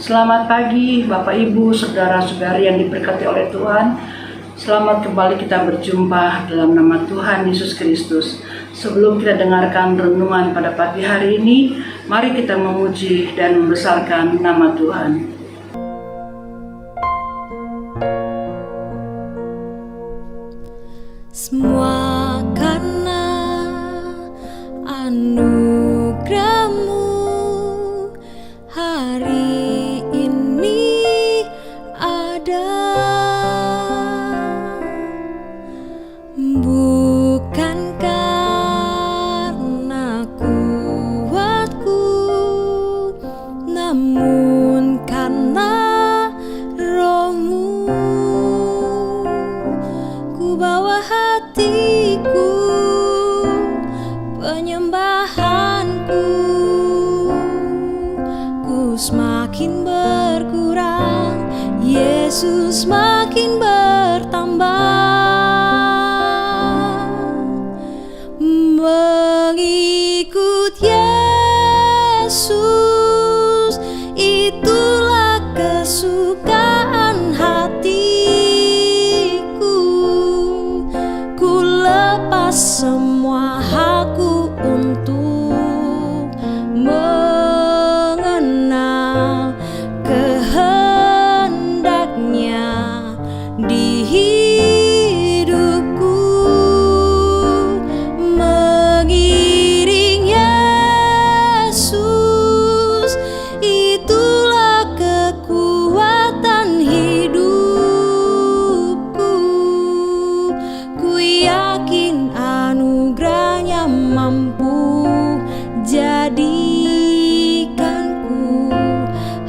Selamat pagi Bapak Ibu, saudara-saudari yang diberkati oleh Tuhan. Selamat kembali kita berjumpa dalam nama Tuhan Yesus Kristus. Sebelum kita dengarkan renungan pada pagi hari ini, mari kita memuji dan membesarkan nama Tuhan. Semua karena anugerah-Mu hari ini ada, bukan karena kuatku, namun karena Roh-Mu. Ku bawa hatiku, penyembahanku, ku semakin berkurang, Yesus makin bertambah. Mengikut Yesus, itulah kesukaan hatiku. Ku lepas semua hakku untuk mengenal kehendaknya di hidupku. Mengiring Yesus, itulah kekuatan hidupku. Ku yakin anugerahnya mampu jadikanku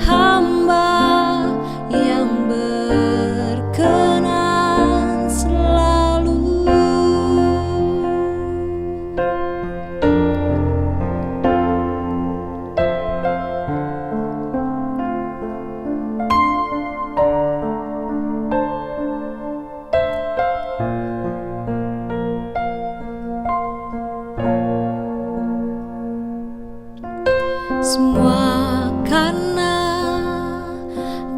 hamba yang berkenan selalu. Semua karena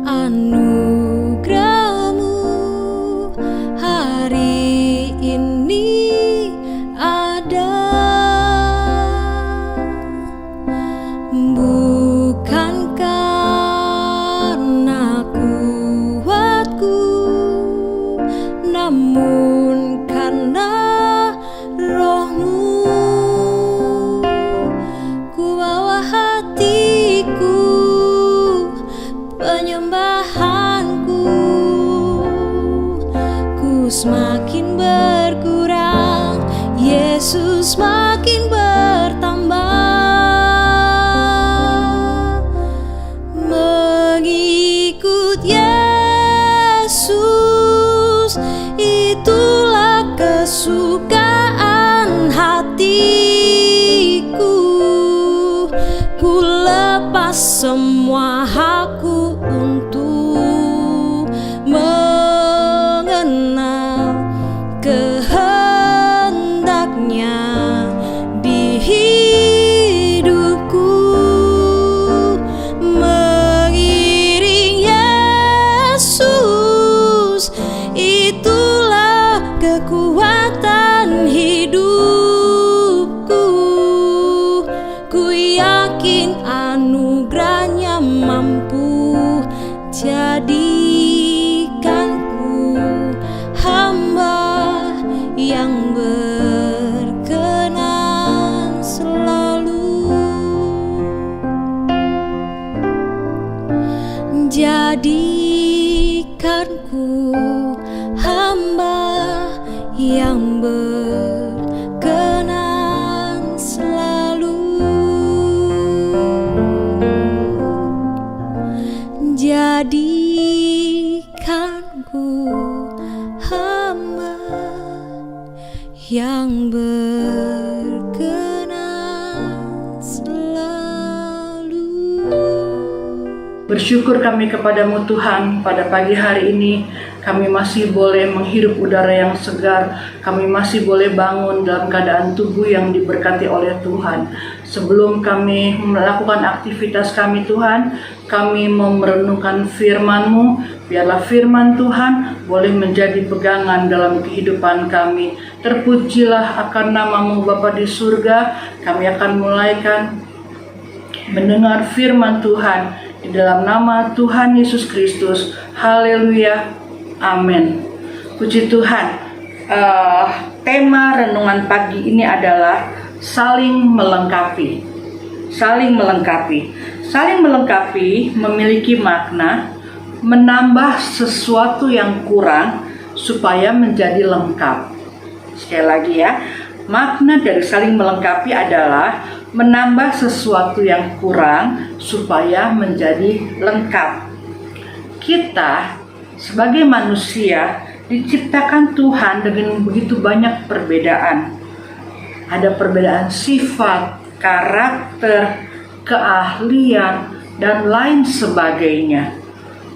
anugerah-Mu hari ini ada, bukan karena kuatku, namun karena Roh-Mu. Ku bawa hatiku, penyembahanku, ku semakin berkurang, Yesus makin bertambah. Mengikut Yesus, itulah kesukaan hatiku. Ku lepas semua hakku untuk mengenal kehendaknya di hidupku. Mengiring Yesus, itulah kekuatan hidupku. Ku yakin anugerahnya mampu jadikanku hamba yang berkenan selalu. Jadikanku hamba yang berkenan selalu. Jadikanku hamba yang berkenan selalu. Bersyukur kami kepadamu Tuhan pada pagi hari ini. kami masih boleh menghirup udara yang segar, kami masih boleh bangun dalam keadaan tubuh yang diberkati oleh Tuhan. Sebelum kami melakukan aktivitas kami Tuhan, kami mau merenungkan firman-Mu. Biarlah firman Tuhan boleh menjadi pegangan dalam kehidupan kami. Terpujilah akan nama-Mu Bapa di surga. Kami akan mulaikan mendengar firman Tuhan di dalam nama Tuhan Yesus Kristus. Haleluya, amin. Puji Tuhan. Tema renungan pagi ini adalah saling melengkapi. Saling melengkapi. Saling melengkapi memiliki makna menambah sesuatu yang kurang supaya menjadi lengkap. Sekali lagi ya, makna dari saling melengkapi adalah menambah sesuatu yang kurang supaya menjadi lengkap. Kita sebagai manusia diciptakan Tuhan dengan begitu banyak perbedaan. Ada perbedaan sifat, karakter, keahlian, dan lain sebagainya.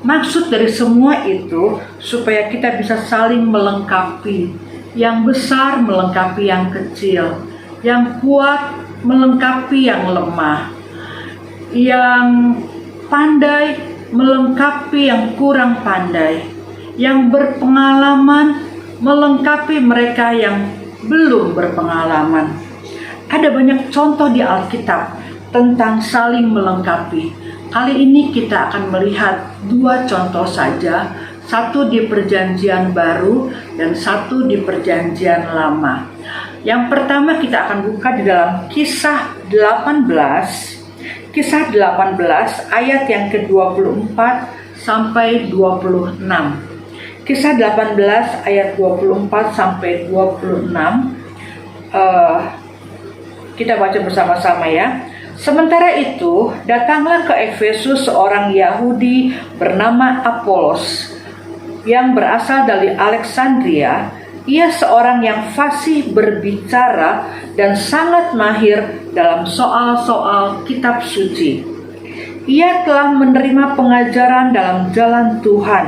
Maksud dari semua itu supaya kita bisa saling melengkapi. Yang besar melengkapi yang kecil, yang kuat melengkapi yang lemah, yang pandai melengkapi yang kurang pandai, yang berpengalaman melengkapi mereka yang belum berpengalaman. Ada banyak contoh di Alkitab tentang saling melengkapi. Kali ini kita akan melihat dua contoh saja, satu di Perjanjian Baru dan satu di Perjanjian Lama. Yang pertama kita akan buka di dalam Kisah 18 ayat yang ke-24 sampai 26. Kisah 18 ayat 24 sampai 26. Kita baca bersama-sama ya. Sementara itu, datanglah ke Efesus seorang Yahudi bernama Apolos yang berasal dari Alexandria. Ia seorang yang fasih berbicara dan sangat mahir dalam soal-soal kitab suci. Ia telah menerima pengajaran dalam jalan Tuhan.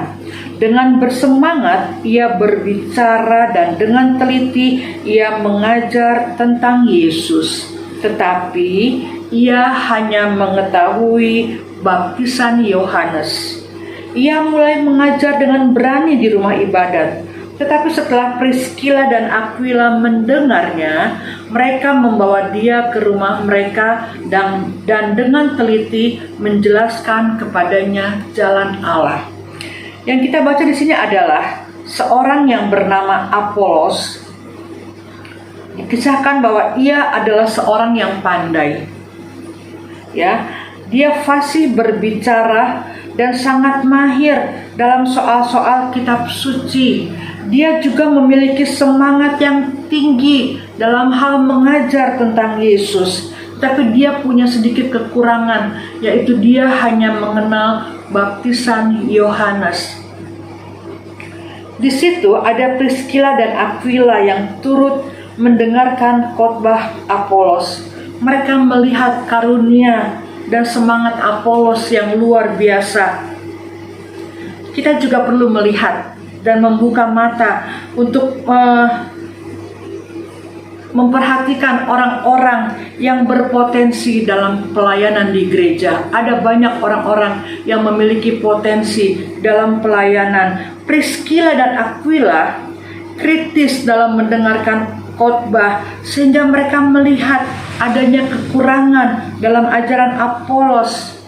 Dengan bersemangat ia berbicara dan dengan teliti ia mengajar tentang Yesus. Tetapi ia hanya mengetahui baptisan Yohanes. Ia mulai mengajar dengan berani di rumah ibadat. Tetapi setelah Priskila dan Aquila mendengarnya, mereka membawa dia ke rumah mereka dan dengan teliti menjelaskan kepadanya jalan Allah. Yang kita baca di sini adalah seorang yang bernama Apolos. Dikisahkan bahwa ia adalah seorang yang pandai. Ya, dia fasih berbicara dan sangat mahir dalam soal-soal kitab suci. Dia juga memiliki semangat yang tinggi dalam hal mengajar tentang Yesus. Tapi dia punya sedikit kekurangan, yaitu dia hanya mengenal baptisan Yohanes. Di situ ada Priskila dan Aquila yang turut mendengarkan khotbah Apolos. Mereka melihat karunia dan semangat Apolos yang luar biasa. Kita juga perlu melihat dan membuka mata untuk memperhatikan orang-orang yang berpotensi dalam pelayanan di gereja. Ada banyak orang-orang yang memiliki potensi dalam pelayanan. Priskila dan Aquila kritis dalam mendengarkan khotbah sehingga mereka melihat adanya kekurangan dalam ajaran Apolos.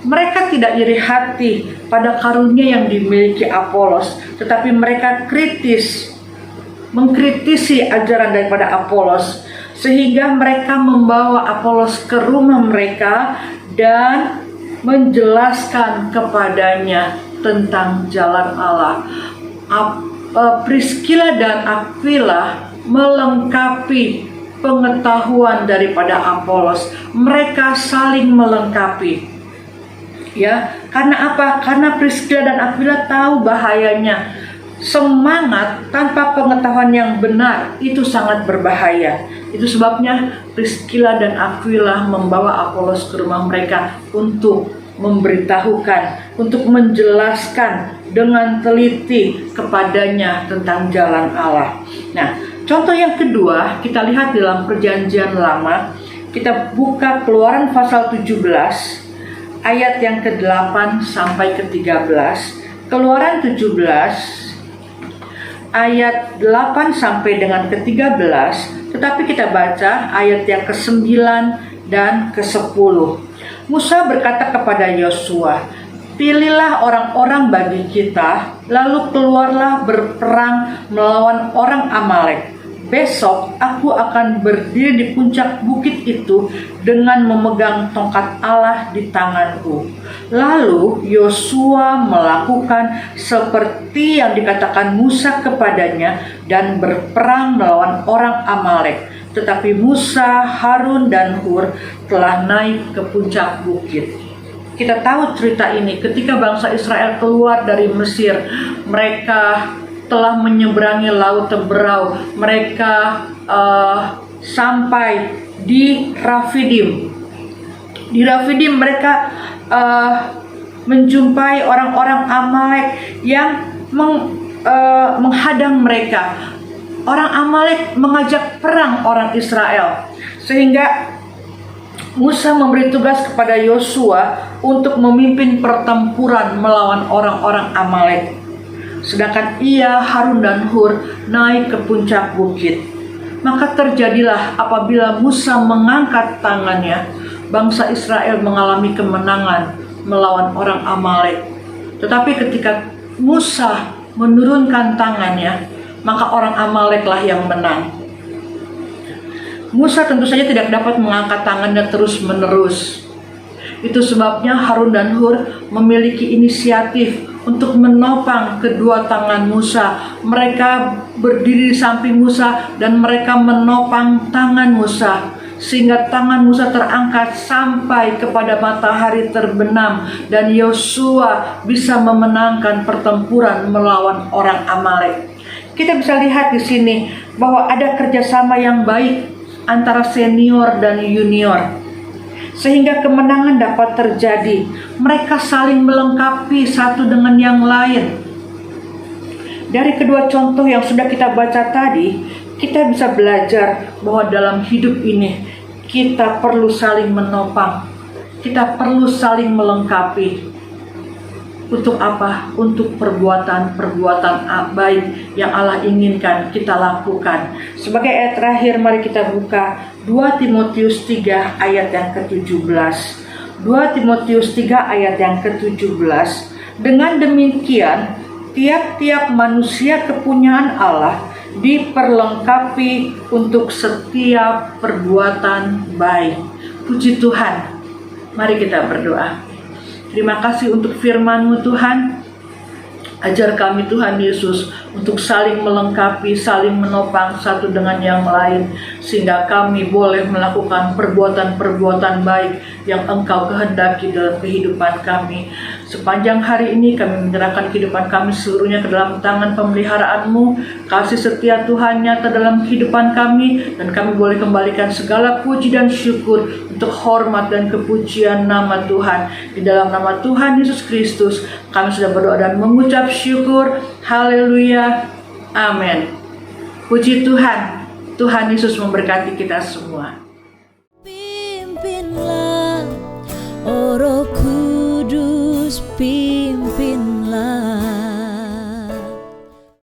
Mereka tidak iri hati pada karunia yang dimiliki Apolos, tetapi mereka mengkritisi ajaran daripada Apolos, sehingga mereka membawa Apolos ke rumah mereka dan menjelaskan kepadanya tentang jalan Allah. Priskila dan Aquila melengkapi pengetahuan daripada Apolos. Mereka saling melengkapi. Ya, karena apa? Karena Priskila dan Aquila tahu bahayanya. Semangat tanpa pengetahuan yang benar itu sangat berbahaya. Itu sebabnya Priskila dan Aquila membawa Apolos ke rumah mereka untuk memberitahukan, untuk menjelaskan dengan teliti kepadanya tentang jalan Allah. Nah, contoh yang kedua kita lihat dalam Perjanjian Lama. Kita buka Keluaran pasal 17 ayat yang ke-8 sampai ke-13. Keluaran 17 ayat 8 sampai dengan ke-13, tetapi kita baca ayat yang ke-9 dan ke-10. Musa berkata kepada Yosua, "Pilihlah orang-orang bagi kita, lalu keluarlah berperang melawan orang Amalek. Besok aku akan berdiri di puncak bukit itu dengan memegang tongkat Allah di tanganku." Lalu Yosua melakukan seperti yang dikatakan Musa kepadanya dan berperang melawan orang Amalek. Tetapi Musa, Harun, dan Hur telah naik ke puncak bukit. Kita tahu cerita ini ketika bangsa Israel keluar dari Mesir, mereka telah menyeberangi Laut Teberau. Mereka sampai di Rafidim. Di Rafidim mereka menjumpai orang-orang Amalek yang menghadang mereka. Orang Amalek mengajak perang orang Israel, sehingga Musa memberi tugas kepada Yosua untuk memimpin pertempuran melawan orang-orang Amalek. Sedangkan ia, Harun, dan Hur naik ke puncak bukit. Maka terjadilah apabila Musa mengangkat tangannya, bangsa Israel mengalami kemenangan melawan orang Amalek. Tetapi ketika Musa menurunkan tangannya, maka orang Amaleklah yang menang. Musa tentu saja tidak dapat mengangkat tangannya terus-menerus. Itu sebabnya Harun dan Hur memiliki inisiatif untuk menopang kedua tangan Musa. Mereka berdiri di samping Musa dan mereka menopang tangan Musa, sehingga tangan Musa terangkat sampai kepada matahari terbenam dan Yosua bisa memenangkan pertempuran melawan orang Amalek. Kita bisa lihat di sini bahwa ada kerjasama yang baik antara senior dan junior, sehingga kemenangan dapat terjadi. Mereka saling melengkapi satu dengan yang lain. Dari kedua contoh yang sudah kita baca tadi, kita bisa belajar bahwa dalam hidup ini kita perlu saling menopang, kita perlu saling melengkapi. Untuk apa? Untuk perbuatan-perbuatan baik yang Allah inginkan kita lakukan. Sebagai ayat terakhir, mari kita buka 2 Timotius 3 ayat yang ke-17. 2 Timotius 3 ayat yang ke-17. Dengan demikian, tiap-tiap manusia kepunyaan Allah diperlengkapi untuk setiap perbuatan baik. Puji Tuhan. Mari kita berdoa. Terima kasih untuk firman-Mu Tuhan. Ajar kami Tuhan Yesus untuk saling melengkapi, saling menopang satu dengan yang lain, sehingga kami boleh melakukan perbuatan-perbuatan baik yang Engkau kehendaki dalam kehidupan kami. Sepanjang hari ini kami menyerahkan kehidupan kami seluruhnya ke dalam tangan pemeliharaan-Mu. Kasih setia Tuhan nyata dalam kehidupan kami, dan kami boleh kembalikan segala puji dan syukur untuk hormat dan kepujian nama Tuhan. Di dalam nama Tuhan Yesus Kristus kami sudah berdoa dan mengucap syukur. Haleluya. Amin. Puji Tuhan. Tuhan Yesus memberkati kita semua. Pimpinlah, oh Roh Kudus, pimpinlah